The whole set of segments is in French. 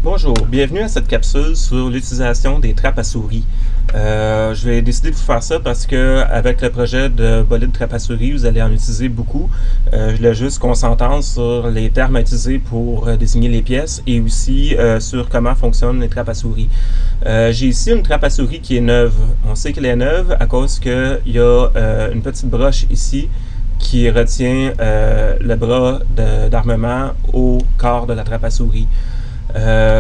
Bonjour, bienvenue à cette capsule sur l'utilisation des trappes à souris. Je vais décider de vous faire ça parce que avec le projet de bolide trappe à souris, vous allez en utiliser beaucoup. Je voulais juste qu'on s'entende sur les termes à utiliser pour désigner les pièces et aussi sur comment fonctionnent les trappes à souris. J'ai ici une trappe à souris qui est neuve. On sait qu'elle est neuve à cause qu'il y a une petite broche ici qui retient le bras d'armement au corps de la trappe à souris.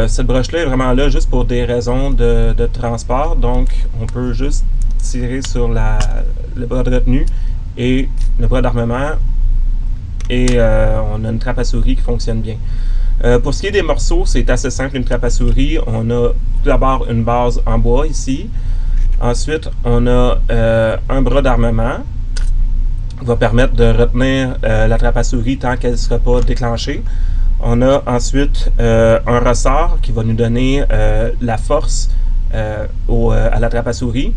Cette broche-là est vraiment là juste pour des raisons de transport, donc on peut juste tirer sur le bras de retenue et le bras d'armement et on a une trappe à souris qui fonctionne bien. Pour ce qui est des morceaux, c'est assez simple une trappe à souris. On a tout d'abord une base en bois ici, ensuite on a un bras d'armement qui va permettre de retenir la trappe à souris tant qu'elle ne sera pas déclenchée. On a ensuite un ressort qui va nous donner la force à la trappe à souris.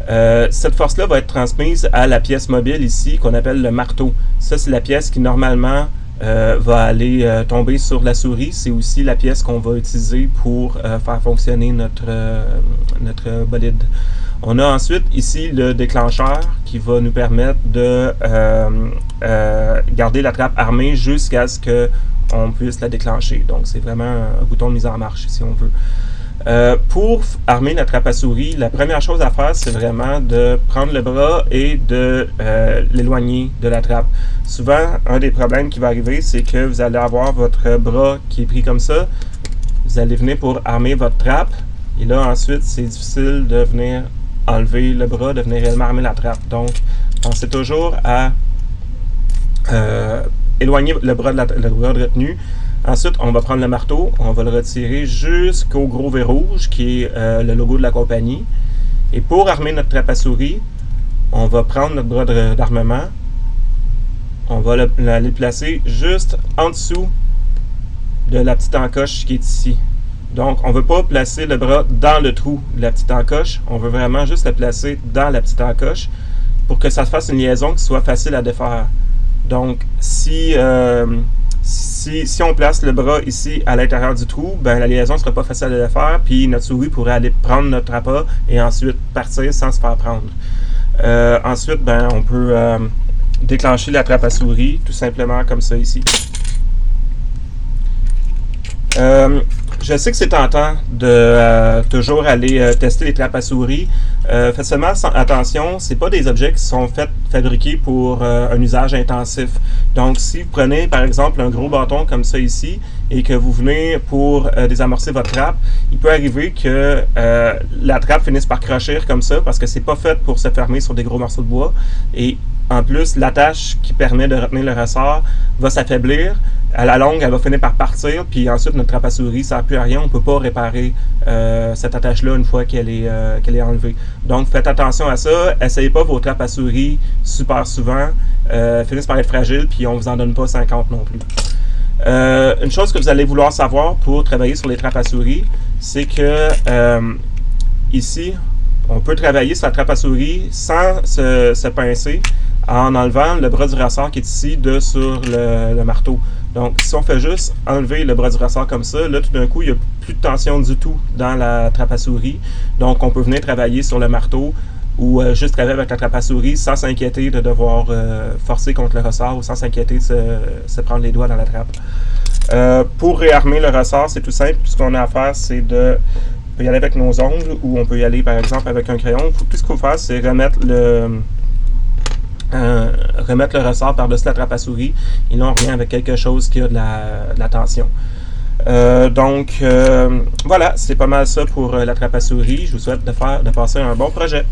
Cette force-là va être transmise à la pièce mobile ici qu'on appelle le marteau. Ça, c'est la pièce qui normalement va aller tomber sur la souris. C'est aussi la pièce qu'on va utiliser pour faire fonctionner notre bolide. On a ensuite ici le déclencheur qui va nous permettre de garder la trappe armée jusqu'à ce qu'on puisse la déclencher. Donc c'est vraiment un bouton de mise en marche si on veut. Pour armer la trappe à souris, la première chose à faire, c'est vraiment de prendre le bras et de l'éloigner de la trappe. Souvent, un des problèmes qui va arriver, c'est que vous allez avoir votre bras qui est pris comme ça. Vous allez venir pour armer votre trappe. Et là, ensuite, c'est difficile de venir enlever le bras, de venir réellement armer la trappe. Donc, pensez toujours à éloigner le bras de retenue. Ensuite, on va prendre le marteau, on va le retirer jusqu'au gros V rouge qui est le logo de la compagnie. Et pour armer notre trappe à souris, on va prendre notre bras d'armement, on va le placer juste en dessous de la petite encoche qui est ici. Donc, on ne veut pas placer le bras dans le trou de la petite encoche, on veut vraiment juste le placer dans la petite encoche pour que ça fasse une liaison qui soit facile à défaire. Donc, si on place le bras ici à l'intérieur du trou, ben la liaison ne sera pas facile à défaire, puis notre souris pourrait aller prendre notre appât et ensuite partir sans se faire prendre. Ensuite, ben, on peut déclencher la trappe à souris, tout simplement comme ça ici. Je sais que c'est tentant de toujours aller tester les trappes à souris. Faites seulement attention, c'est pas des objets qui sont fabriqués pour un usage intensif. Donc, si vous prenez par exemple un gros bâton comme ça ici et que vous venez pour désamorcer votre trappe, il peut arriver que la trappe finisse par crochir comme ça parce que c'est pas fait pour se fermer sur des gros morceaux de bois. Et en plus, l'attache qui permet de retenir le ressort va s'affaiblir. À la longue, elle va finir par partir, puis ensuite notre trappe à souris ne sert plus à rien. On ne peut pas réparer cette attache-là une fois qu'elle est enlevée. Donc, faites attention à ça. Essayez pas vos trappes à souris super souvent. Finissent par être fragiles, puis on ne vous en donne pas 50 non plus. Une chose que vous allez vouloir savoir pour travailler sur les trappes à souris, c'est que ici, on peut travailler sur la trappe à souris sans se pincer en enlevant le bras du ressort qui est ici sur le marteau. Donc, si on fait juste enlever le bras du ressort comme ça, là, tout d'un coup, il n'y a plus de tension du tout dans la trappe à souris. Donc, on peut venir travailler sur le marteau ou juste travailler avec la trappe à souris sans s'inquiéter de devoir forcer contre le ressort ou sans s'inquiéter de se prendre les doigts dans la trappe. Pour réarmer le ressort, c'est tout simple. Tout ce qu'on a à faire, c'est on peut y aller avec nos ongles ou on peut y aller, par exemple, avec un crayon. Tout ce qu'il faut faire, c'est remettre le ressort par-dessus la trappe à souris et là on revient avec quelque chose qui a de la tension. Donc voilà, c'est pas mal ça pour la trappe à souris. Je vous souhaite de passer un bon projet.